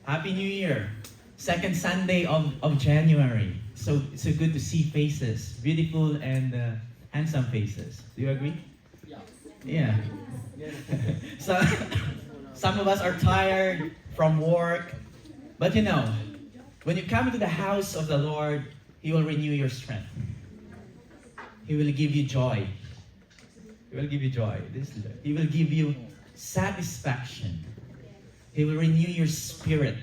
Happy New Year. Second Sunday of January. So it's so good to see faces, beautiful and handsome faces. Do you agree? Yeah. So some of us are tired from work, but you know, when you come into the house of the Lord, He will renew your strength. He will give you joy. He will give you joy. He will give you satisfaction. He will renew your spirit.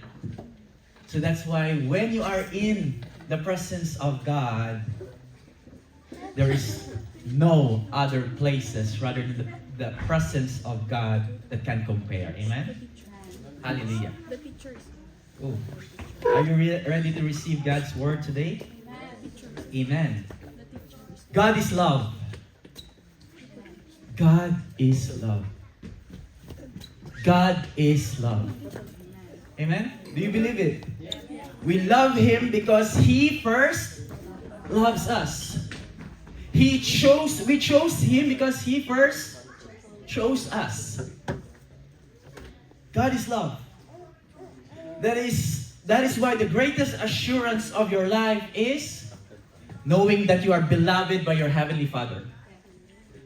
So that's why when you are in the presence of God, there is no other places rather than the presence of God that can compare. Amen? Hallelujah. Oh. Are you ready to receive God's word today? Amen. God is love. God is love. God is love. Amen? Do you believe it? We love Him because He first loves us. We chose Him because He first chose us. God is love. That is why the greatest assurance of your life is knowing that you are beloved by your Heavenly Father.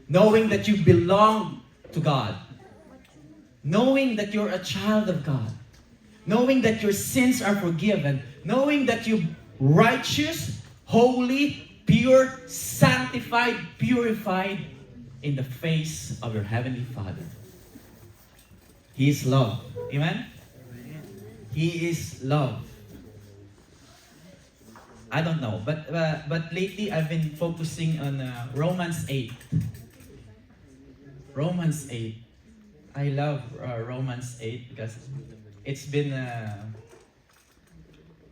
Knowing that you belong to God. Knowing that you're a child of God. Knowing that your sins are forgiven. Knowing that you're righteous, holy, pure, sanctified, purified in the face of your Heavenly Father. He is love. Amen? He is love. I don't know, but lately I've been focusing on Romans 8. Romans 8. I love Romans 8 because it's been a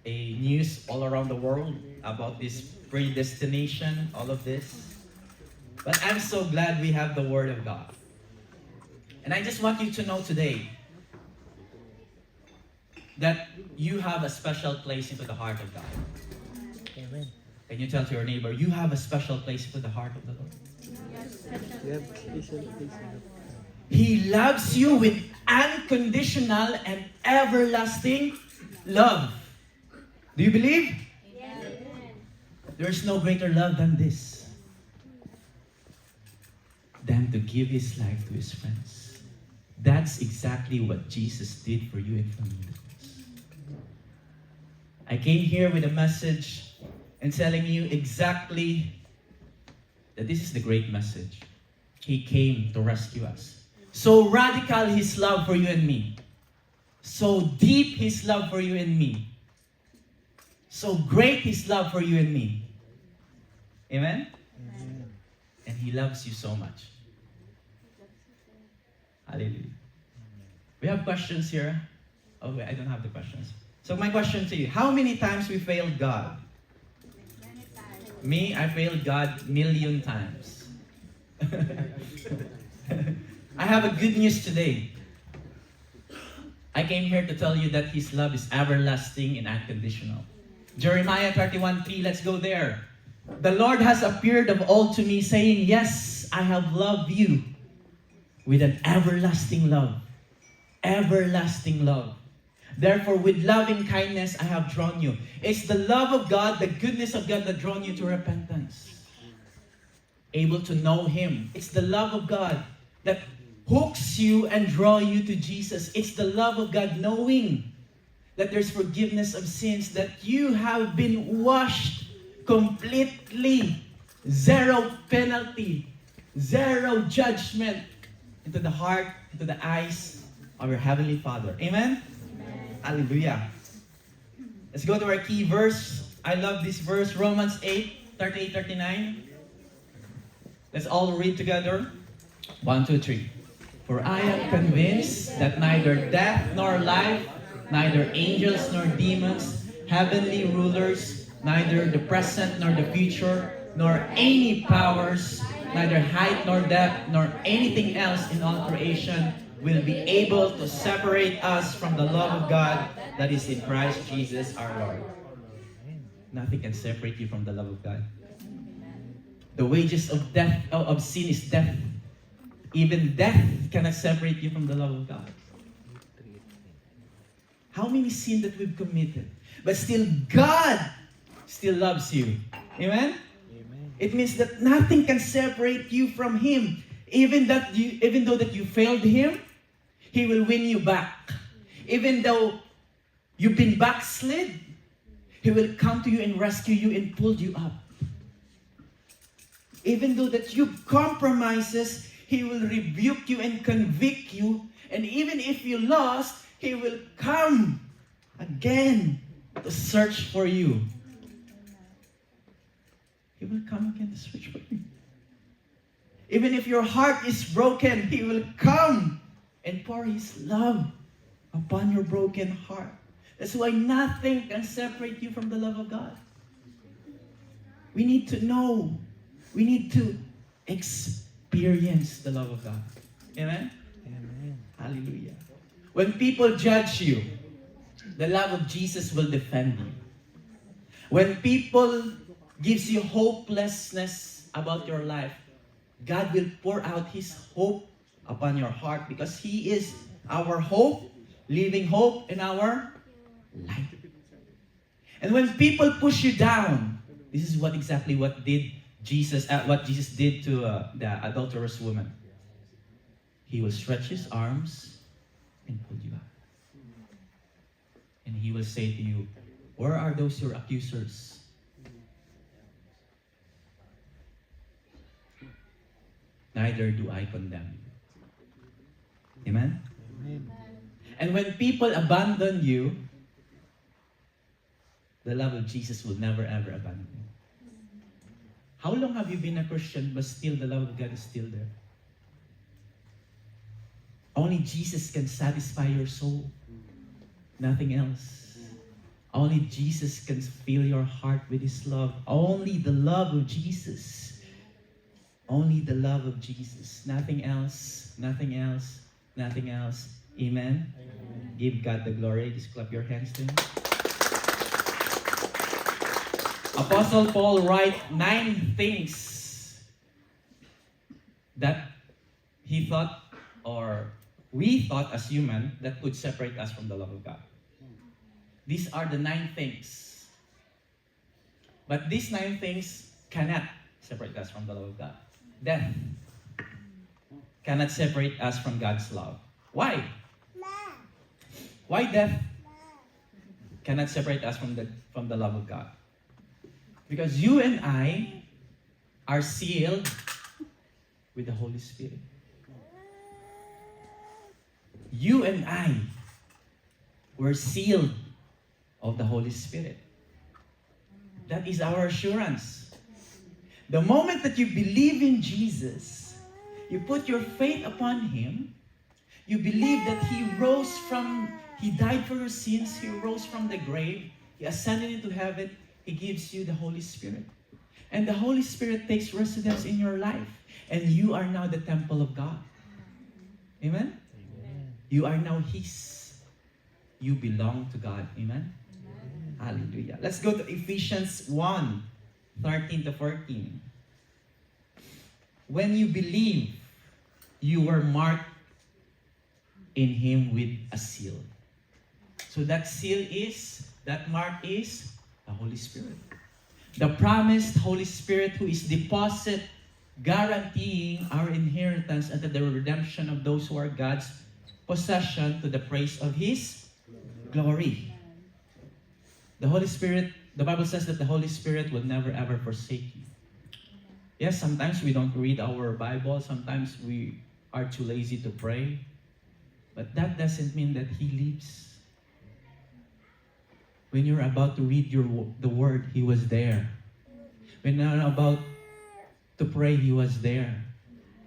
news all around the world about this predestination, all of this. But I'm so glad we have the Word of God. And I just want you to know today that you have a special place into the heart of God. Amen. Can you tell to your neighbor, you have a special place into the heart of the Lord? We have special place. He loves you with unconditional and everlasting love. Do you believe? Yes. There is no greater love than this. Than to give His life to His friends. That's exactly what Jesus did for you and for me. I came here with a message and telling you exactly that this is the great message. He came to rescue us. So radical His love for you and me. So deep His love for you and me. So great His love for you and me. Amen? Amen. And He loves you so much. Hallelujah. We have questions here. Oh, wait, I don't have the questions. So my question to you, how many times we failed God? Me, I failed God million times. I have a good news today. I came here to tell you that His love is everlasting and unconditional. Jeremiah 31:3, let's go there. The Lord has appeared of old to me, saying, yes, I have loved you with an everlasting love. Everlasting love. Therefore, with loving kindness, I have drawn you. It's the love of God, the goodness of God that drawn you to repentance. Able to know Him. It's the love of God that hooks you and draw you to Jesus. It's the love of God knowing that there's forgiveness of sins, that you have been washed completely. Zero penalty. Zero judgment into the heart, into the eyes of your Heavenly Father. Amen? Hallelujah. Let's go to our key verse. I love this verse, Romans 8, 38, 39. Let's all read together. 1, 2, 3. For I am convinced that neither death nor life, neither angels nor demons, heavenly rulers, neither the present nor the future, nor any powers, neither height nor depth, nor anything else in all creation will be able to separate us from the love of God that is in Christ Jesus our Lord. Nothing can separate you from the love of God. The wages of death, of sin is death. Even death cannot separate you from the love of God. How many sins that we've committed. But still, God still loves you. Amen? Amen. It means that nothing can separate you from Him. Even though that you failed Him, He will win you back. Even though you've been backslid, He will come to you and rescue you and pull you up. Even though that you compromises, He will rebuke you and convict you. And even if you lost, He will come again to search for you. He will come again to search for you. Even if your heart is broken, He will come and pour His love upon your broken heart. That's why nothing can separate you from the love of God. We need to know. We need to experience the love of God. Amen? Amen. Hallelujah. When people judge you, the love of Jesus will defend you. When people gives you hopelessness about your life, God will pour out His hope upon your heart because He is our hope, living hope in our life. And when people push you down, this is what Jesus did to the adulterous woman. He will stretch His arms and pull you up. And He will say to you, where are those your accusers? Neither do I condemn you. Amen? Amen. And when people abandon you, the love of Jesus will never ever abandon you. How long have you been a Christian but still the love of God is still there? Only Jesus can satisfy your soul. Nothing else. Only Jesus can fill your heart with His love. Only the love of Jesus. Only the love of Jesus. Nothing else. Nothing else. Nothing else. Amen? Amen. Give God the glory. Just clap your hands to Him. Apostle Paul writes 9 things that he thought, or we thought as human, that could separate us from the love of God. These are the 9 things. But these 9 things cannot separate us from the love of God. Death cannot separate us from God's love. Why? Why death cannot separate us from the love of God? Because you and I are sealed with the Holy Spirit. You and I were sealed of the Holy Spirit. That is our assurance. The moment that you believe in Jesus, you put your faith upon Him, you believe that He died for your sins, He rose from the grave, He ascended into heaven, He gives you the Holy Spirit. And the Holy Spirit takes residence in your life. And you are now the temple of God. Amen? Amen. You are now His. You belong to God. Amen? Hallelujah. Let's go to Ephesians 1, 13 to 14. When you believe, you were marked in Him with a seal. So that mark is the Holy Spirit. The promised Holy Spirit who is deposit guaranteeing our inheritance unto the redemption of those who are God's possession to the praise of His glory. The Holy Spirit, the Bible says that the Holy Spirit will never ever forsake you. Yes, sometimes we don't read our Bible, sometimes we are too lazy to pray, but that doesn't mean that He leaves. When you're about to read the Word, He was there. When you're about to pray, He was there.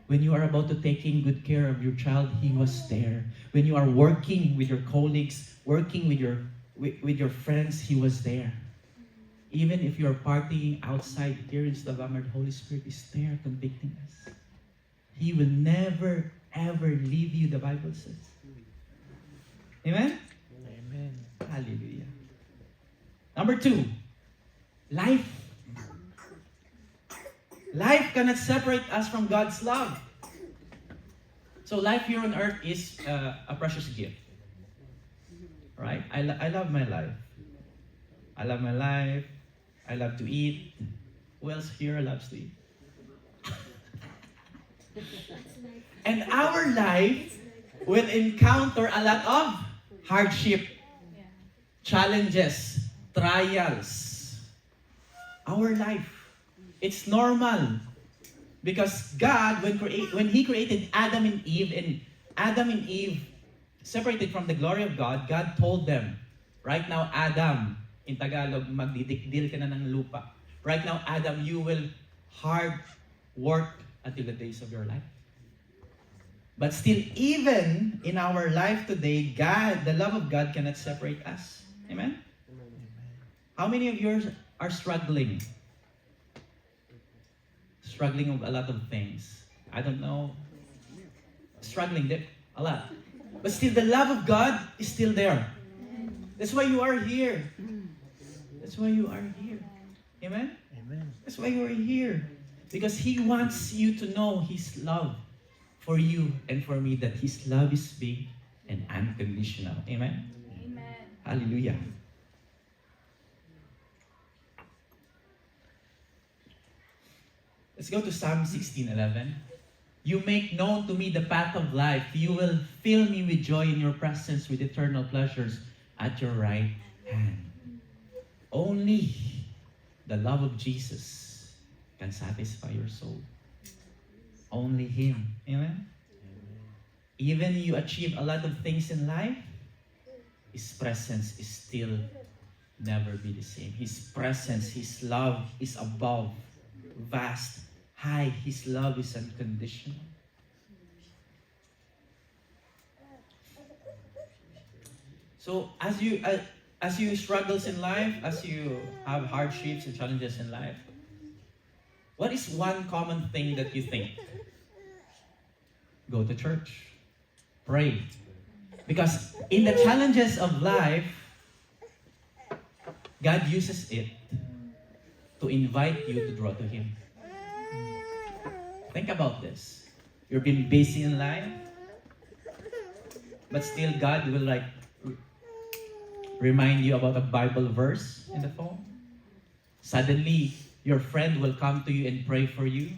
When you are about to taking good care of your child, He was there. When you are working with your colleagues, working with your friends, He was there. Even if you're partying outside here in Stavangard, the Holy Spirit is there convicting us. He will never, ever leave you, the Bible says. Amen? Amen. Hallelujah. Number 2, life. Life cannot separate us from God's love. So life here on earth is a precious gift. Right? I love my life. I love my life. I love to eat. Who else here loves to eat? And our life will encounter a lot of hardship, challenges, trials. Our life. It's normal. Because God, when He created Adam and Eve separated from the glory of God, God told them, right now, Adam, in Tagalog, magdidikdil ka na ng lupa. Right now, Adam, you will hard work until the days of your life. But still, even in our life today, God, the love of God cannot separate us. Amen? How many of you are struggling? Struggling with a lot of things. I don't know. Struggling a lot. But still, the love of God is still there. That's why you are here. That's why you are here. Amen? Amen. That's why you are here. Because He wants you to know His love for you and for me, that His love is big and unconditional. Amen? Amen. Hallelujah. Let's go to Psalm 16:11. You make known to me the path of life. You will fill me with joy in your presence, with eternal pleasures at your right hand. Only the love of Jesus can satisfy your soul. Only Him. Amen? Even you achieve a lot of things in life, His presence is still never be the same. His presence, His love is above, vast, high. His love is unconditional. So as you struggles in life, as you have hardships and challenges in life, what is one common thing that you think? Go to church. Pray. Because in the challenges of life, God uses it to invite you to draw to Him. Think about this. You've been busy in life, but still God will remind you about a Bible verse in the phone. Suddenly, your friend will come to you and pray for you.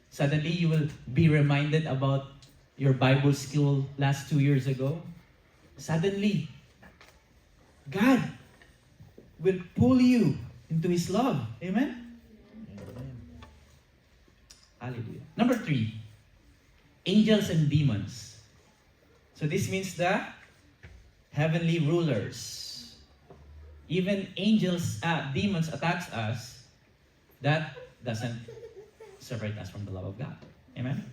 Suddenly, you will be reminded about your Bible school last 2 years ago. Suddenly, God will pull you into His love. Amen? Hallelujah. Number 3, angels and demons. So this means the heavenly rulers. Even angels, demons attacks us. That doesn't separate us from the love of God. Amen?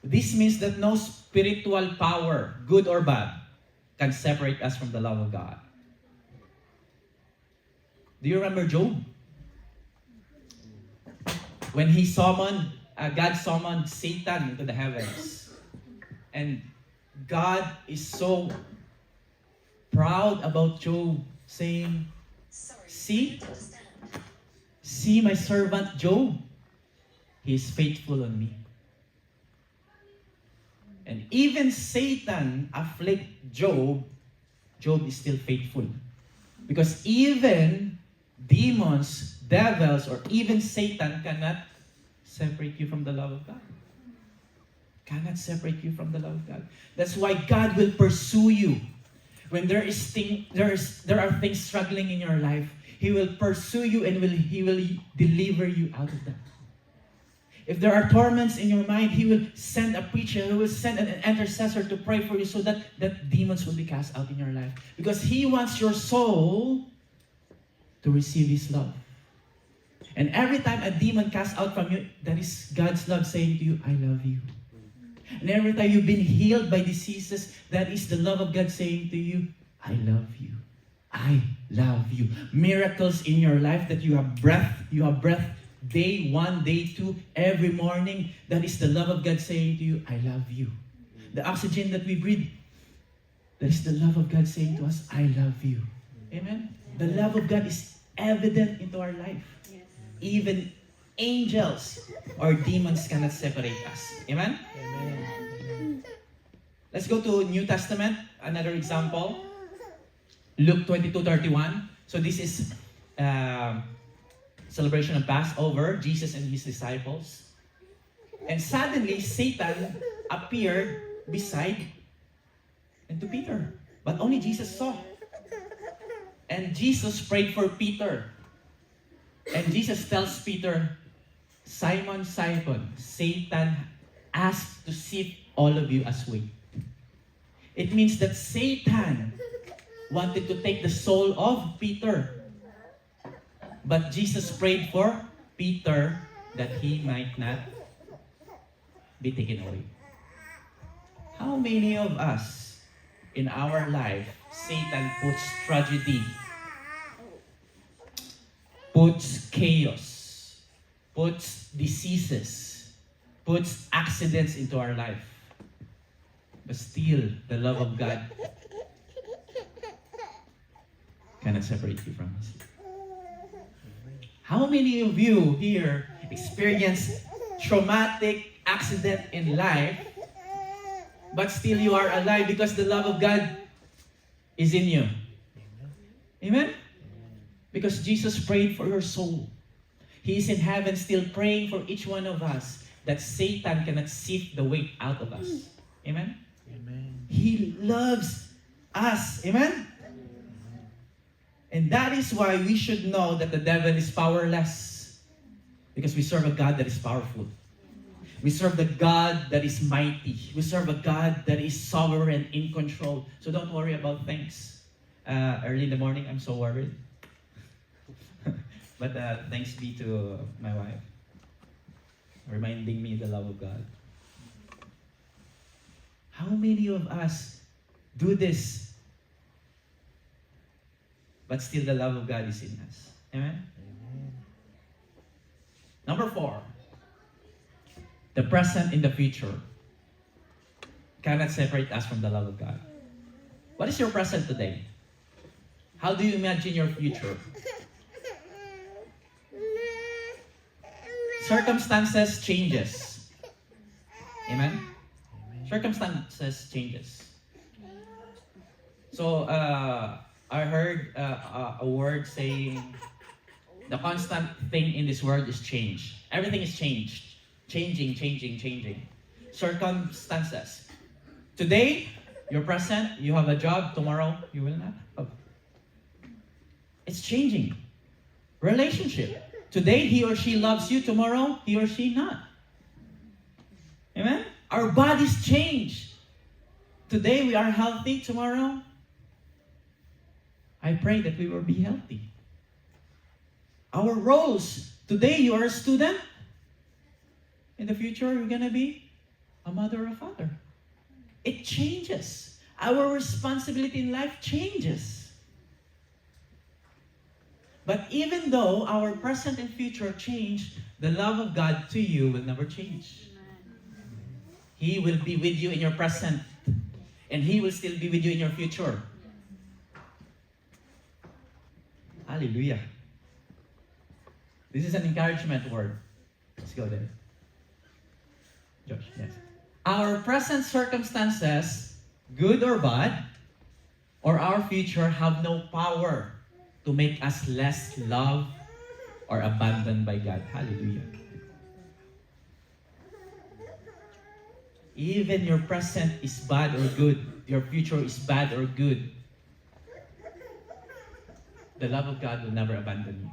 This means that no spiritual power, good or bad, can separate us from the love of God. Do you remember Job? When he summoned, God summoned Satan into the heavens. And God is so proud about Job, saying, see my servant Job. He is faithful on me. And even Satan afflict Job, Job is still faithful. Because even demons, devils, or even Satan cannot separate you from the love of God. Cannot separate you from the love of God. That's why God will pursue you. When there are things struggling in your life, He will pursue you and He will deliver you out of that. If there are torments in your mind, He will send a preacher, He will send an intercessor to pray for you so that demons will be cast out in your life. Because He wants your soul to receive His love. And every time a demon casts out from you, that is God's love saying to you, I love you. And every time you've been healed by diseases, that is the love of God saying to you, I love you. I love you. Miracles in your life, that you have breath day 1, day 2, every morning. That is the love of God saying to you, I love you. The oxygen that we breathe, that is the love of God saying to us, I love you. Amen? The love of God is evident into our life. Yes. Even angels or demons cannot separate us. Amen? Amen. Let's go to New Testament, another example. Luke 22:31. So this is celebration of Passover, Jesus and his disciples. And suddenly, Satan appeared beside and to Peter. But only Jesus saw. And Jesus prayed for Peter. And Jesus tells Peter, Simon, Simon, Satan asked to sift all of you as wheat. It means that Satan wanted to take the soul of Peter. But Jesus prayed for Peter that he might not be taken away. How many of us in our life, Satan puts tragedy, puts chaos, puts diseases, puts accidents into our life. But still, the love of God cannot separate you from us. How many of you here experience traumatic accident in life, but still you are alive because the love of God is in you? Amen? Because Jesus prayed for your soul. He is in heaven still praying for each one of us that Satan cannot sift the weight out of us. Amen? Amen. He loves us. Amen? And that is why we should know that the devil is powerless. Because we serve a God that is powerful. We serve the God that is mighty. We serve a God that is sovereign, in control. So don't worry about things. Early in the morning, I'm so worried. But thanks be to my wife, reminding me the love of God. How many of us do this, but still the love of God is in us? Amen? Amen. Number 4, the present and the future cannot separate us from the love of God. What is your present today? How do you imagine your future? Circumstances changes. Amen? Circumstances changes. So, I heard a word saying, the constant thing in this world is change. Everything is changed. Changing. Circumstances. Today, you're present, you have a job. Tomorrow, you will not have. It's changing. Relationship. Today, he or she loves you. Tomorrow, he or she not. Amen? Our bodies change. Today, we are healthy. Tomorrow, I pray that we will be healthy. Our roles. Today, you are a student. In the future, you're going to be a mother or a father. It changes. Our responsibility in life changes. But even though our present and future change, the love of God to you will never change. He will be with you in your present, and He will still be with you in your future. Hallelujah. This is an encouragement word. Let's go there. Josh, yes. Our present circumstances, good or bad, or our future have no power to make us less loved or abandoned by God. Hallelujah. Even your present is bad or good, your future is bad or good, the love of God will never abandon you.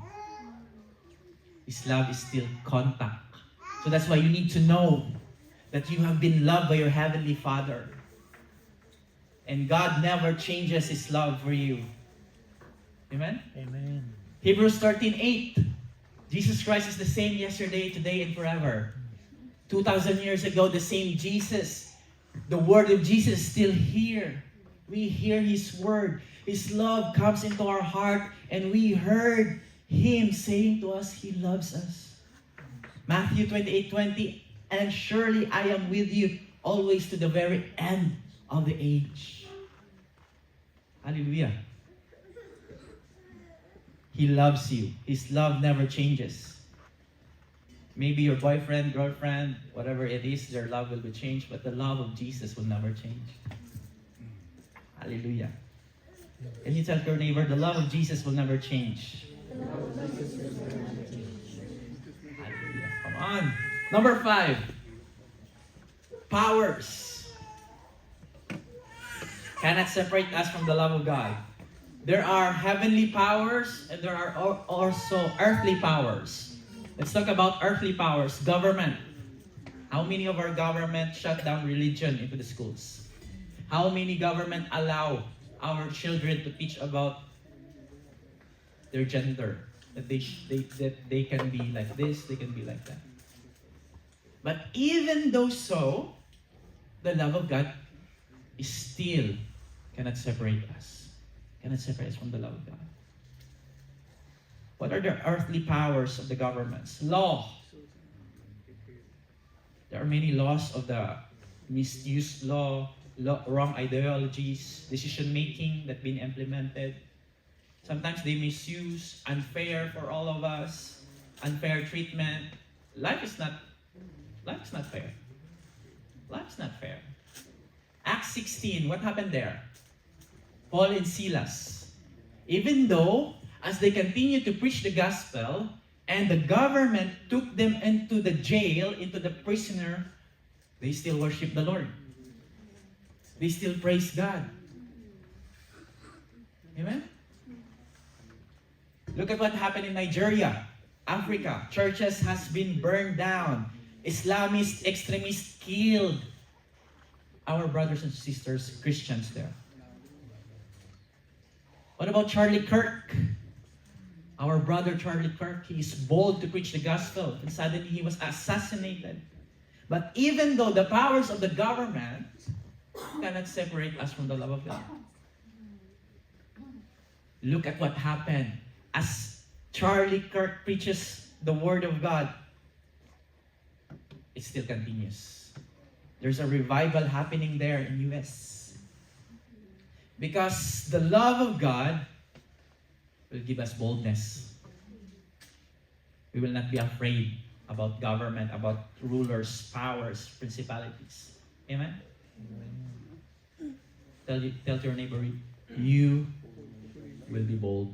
His love is still contact. So that's why you need to know that you have been loved by your Heavenly Father. And God never changes His love for you. Amen? Amen. Hebrews 13:8. Jesus Christ is the same yesterday, today, and forever. 2,000 years ago, the same Jesus. The word of Jesus is still here. We hear His word. His love comes into our heart, and we heard Him saying to us, He loves us. Matthew 28:20, and surely I am with you always to the very end of the age. Hallelujah. He loves you. His love never changes. Maybe your boyfriend, girlfriend, whatever it is, their love will be changed, but the love of Jesus will never change. Hallelujah. Can you tell your neighbor, the love of Jesus will never change? Hallelujah. Come on. Number 5. Powers cannot separate us from the love of God. There are heavenly powers and there are also earthly powers. Let's talk about earthly powers. Government. How many of our government shut down religion into the schools? How many government allow our children to teach about their gender? That they can be like this, they can be like that. But even though so, the love of God is still cannot separate us. Cannot separate us from the love of God. What are the earthly powers of the governments? Law. There are many laws of the misuse law, wrong ideologies, decision making that been implemented. Sometimes they misuse, unfair for all of us, unfair treatment. Life is not fair. Life is not fair. Acts 16, what happened there? Paul and Silas, even though as they continued to preach the gospel and the government took them into the jail, into the prisoner, they still worship the Lord. They still praise God. Amen? Look at what happened in Nigeria, Africa. Churches has been burned down. Islamist extremists killed our brothers and sisters, Christians there. What about Charlie Kirk? Our brother Charlie Kirk, he is bold to preach the gospel, and suddenly he was assassinated. But even though the powers of the government cannot separate us from the love of God. Look at what happened as Charlie Kirk preaches the word of God. It still continues. There's a revival happening there in US. Because the love of God will give us boldness. We will not be afraid about government, about rulers, powers, principalities. Amen? Tell to your neighbor, you will be bold.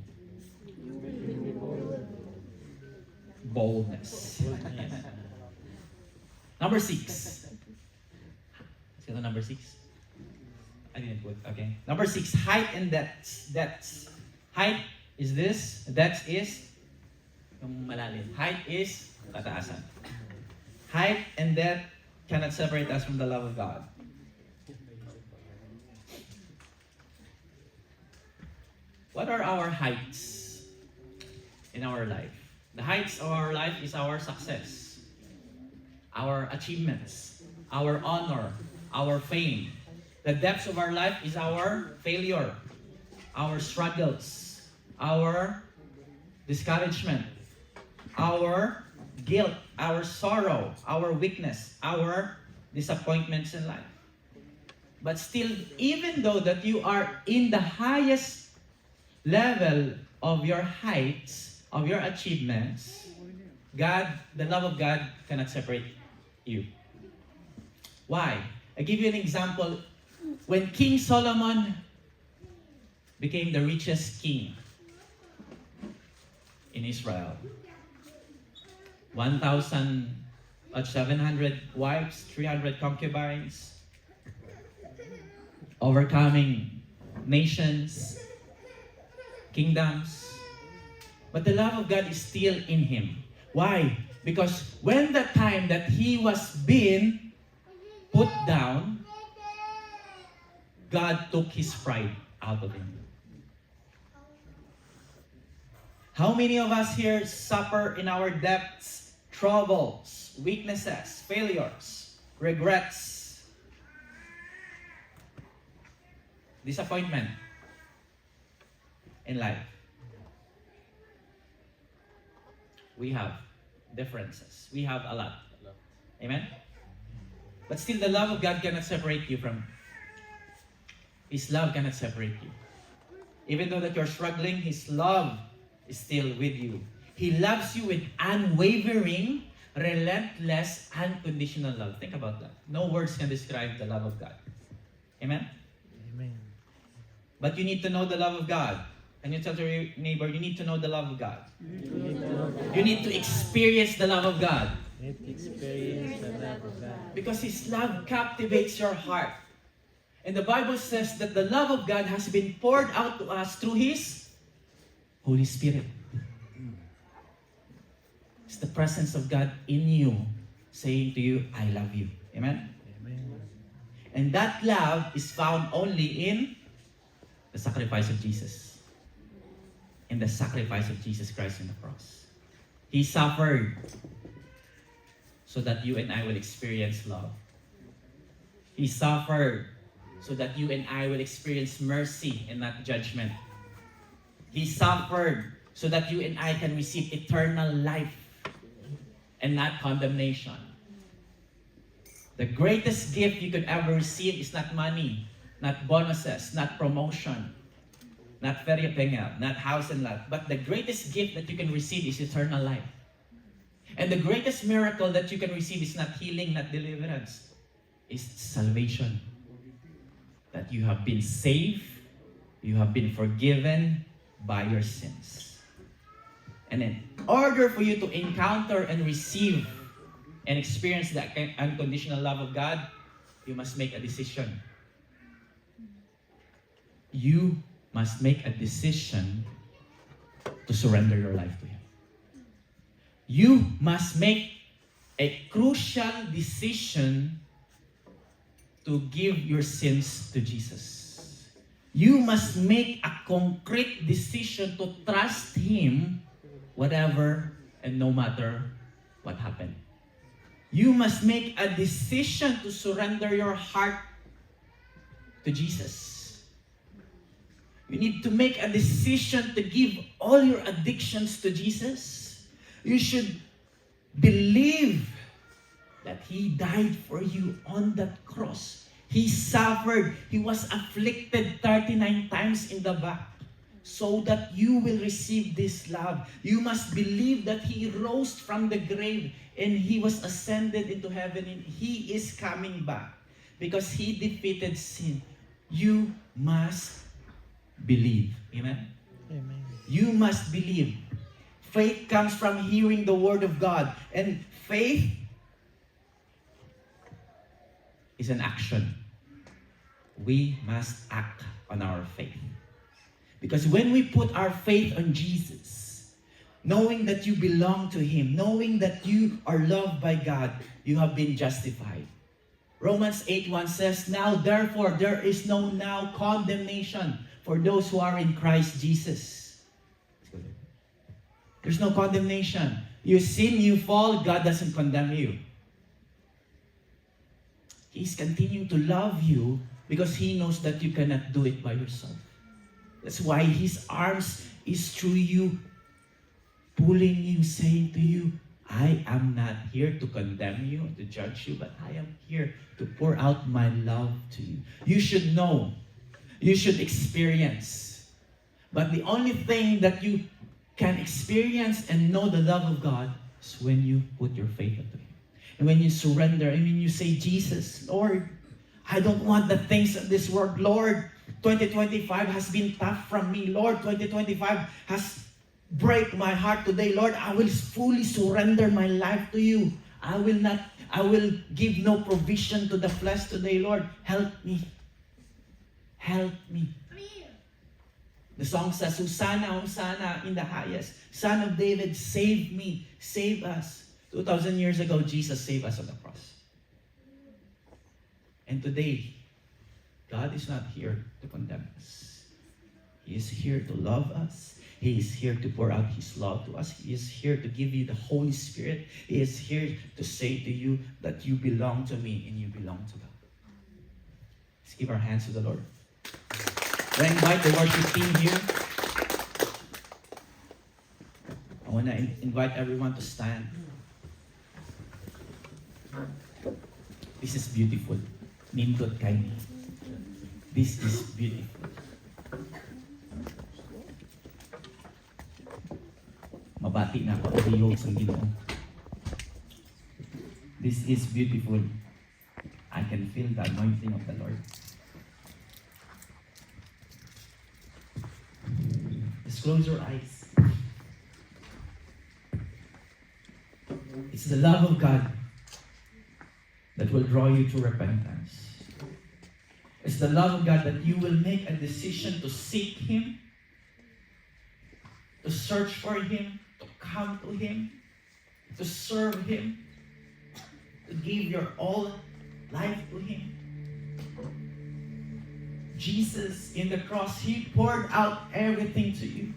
Boldness. Amen. Number 6. Let's go to number 6. I didn't put, okay. Number 6, height and depth. Depth. Height is this, depth is yung malalim. Height is kataasan. Height and depth cannot separate us from the love of God. What are our heights in our life? The heights of our life is our success, our achievements, our honor, our fame. The depths of our life is our failure, our struggles, our discouragement, our guilt, our sorrow, our weakness, our disappointments in life. But still, even though that you are in the highest level of your heights, of your achievements, God, the love of God cannot separate you. Why? I give you an example. When King Solomon became the richest king in Israel, 1,700 wives, 300 concubines, overcoming nations, kingdoms. But the love of God is still in him. Why? Because when the time that he was being put down, God took his pride out of him. How many of us here suffer in our depths, troubles, weaknesses, failures, regrets, disappointment in life? We have differences. We have a lot. Amen? But still, the love of God cannot separate you from His love cannot separate you. Even though that you're struggling, His love is still with you. He loves you with unwavering, relentless, unconditional love. Think about that. No words can describe the love of God. Amen? Amen. But you need to know the love of God. And you tell your neighbor, you need to know the love of God. You need to experience the love of God. Need to experience the love of God. Because His love captivates your heart. And the Bible says that the love of God has been poured out to us through His Holy Spirit. It's the presence of God in you saying to you, I love you. Amen? Amen. And that love is found only in the sacrifice of Jesus. In the sacrifice of Jesus Christ on the cross. He suffered so that you and I will experience love. He suffered so that you and I will experience mercy and not judgment. He suffered so that you and I can receive eternal life and not condemnation. The greatest gift you could ever receive is not money, not bonuses, not promotion, not feriapenga, not house and lot. But the greatest gift that you can receive is eternal life. And the greatest miracle that you can receive is not healing, not deliverance. It's salvation. That you have been saved, you have been forgiven by your sins. And in order for you to encounter and receive and experience the unconditional love of God, you must make a decision. You must make a decision to surrender your life to Him. You must make a crucial decision to give your sins to Jesus. You must make a concrete decision to trust Him whatever and no matter what happened. You must make a decision to surrender your heart to Jesus. You need to make a decision to give all your addictions to Jesus. You should believe that He died for you on that cross. He suffered. He was afflicted 39 times in the back so that you will receive this love. You must believe that He rose from the grave and He was ascended into heaven and He is coming back because He defeated sin. You must believe. Amen? Amen. You must believe. Faith comes from hearing the Word of God. And faith is an action. We must act on our faith. Because when we put our faith on Jesus, knowing that you belong to Him, knowing that you are loved by God, you have been justified. Romans 8:1 says, Now therefore there is no now condemnation for those who are in Christ Jesus. There's no condemnation. You sin, you fall, God doesn't condemn you. He's continuing to love you because He knows that you cannot do it by yourself. That's why His arms is through you, pulling you, saying to you, I am not here to condemn you, to judge you, but I am here to pour out my love to you. You should know. You should experience. But the only thing that you can experience and know the love of God is when you put your faith into Him. And when you surrender, and when you say, Jesus, Lord, I don't want the things of this world. Lord, 2025 has been tough from me. Lord, 2025 has break my heart today. Lord, I will fully surrender my life to you. I will give no provision to the flesh today. Lord, help me. Help me. The song says, Hosanna, Hosanna in the highest. Son of David, save me. Save us. 2,000 years ago, Jesus saved us on the cross. And today, God is not here to condemn us. He is here to love us. He is here to pour out His love to us. He is here to give you the Holy Spirit. He is here to say to you that you belong to me and you belong to God. Let's give our hands to the Lord. I invite the worship team here. I want to invite everyone to stand. This is beautiful. Nindot kaini. This is beautiful. Mabati na ako. Adiyos ang Ginoo. This is beautiful. I can feel the anointing of the Lord. Just close your eyes. It's the love of God that will draw you to repentance. It's the love of God that you will make a decision to seek Him, to search for Him, to come to Him, to serve Him, to give your all life to Him. Jesus in the cross, He poured out everything to you.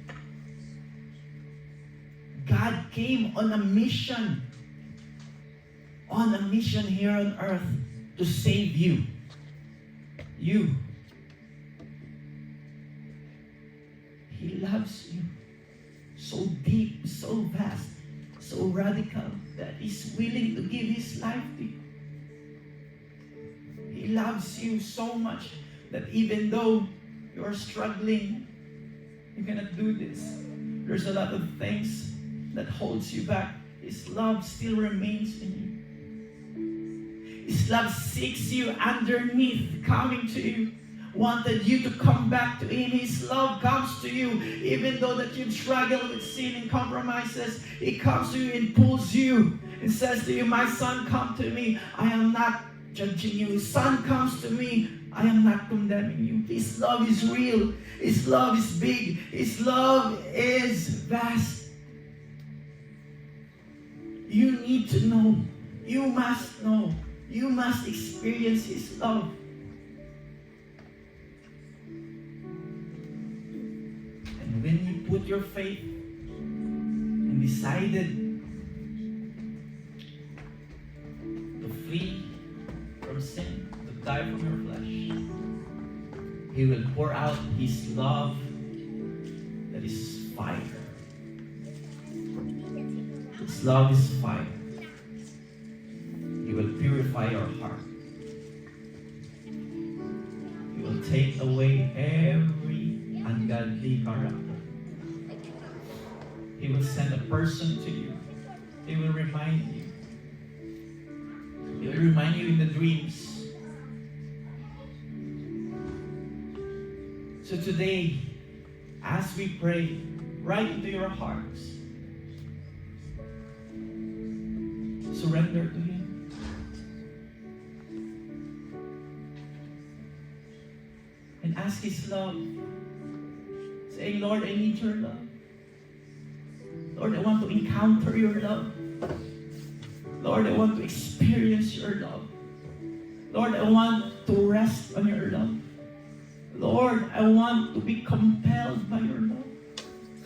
God came on a mission here on earth to save you. You. He loves you so deep, so vast, so radical that He's willing to give His life to you. He loves you so much that even though you're struggling, you cannot do this. There's a lot of things that holds you back. His love still remains in you. His love seeks you underneath, coming to you, wanted you to come back to Him. His love comes to you, even though that you've struggled with sin and compromises. He comes to you and pulls you and says to you, my son, come to me. I am not judging you. His son comes to me. I am not condemning you. His love is real. His love is big. His love is vast. You need to know. You must know. You must experience His love. And when you put your faith and decided to flee from sin, to die from your flesh, He will pour out His love that is fire. His love is fire. He will purify your heart. He will take away every ungodly character. He will send a person to you. He will remind you. He will remind you in the dreams. So today, as we pray, right into your hearts, surrender to Him. And ask His love. Saying, Lord, I need your love. Lord, I want to encounter your love. Lord, I want to experience your love. Lord, I want to rest on your love. Lord, I want to be compelled by your love.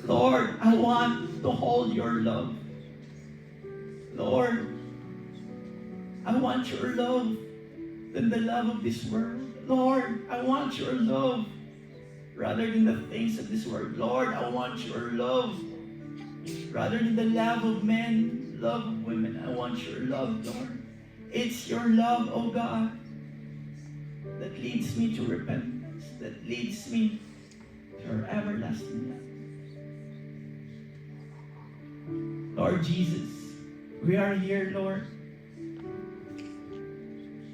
Lord, I want to hold your love. Lord, I want your love than the love of this world. Lord, I want your love rather than the things of this world. Lord, I want your love rather than the love of men, love of women. I want your love, Lord. It's your love, oh God, that leads me to repentance, that leads me to your everlasting love. Lord Jesus, we are here, Lord,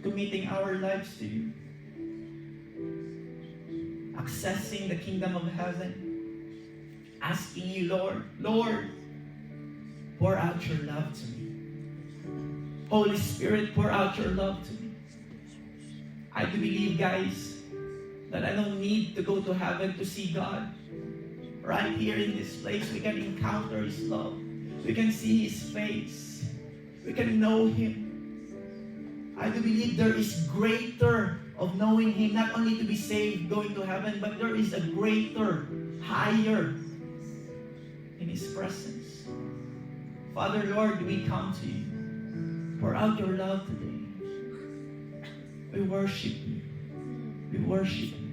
committing our lives to you, accessing the kingdom of heaven, asking you, Lord, pour out your love to me. Holy Spirit, pour out your love to me. I do believe, guys, that I don't need to go to heaven to see God. Right here in this place, we can encounter His love. We can see His face. We can know Him. I do believe there is greater of knowing Him, not only to be saved, going to heaven, but there is a greater, higher in His presence. Father, Lord, we come to you. Pour out your love today. We worship you. We worship you.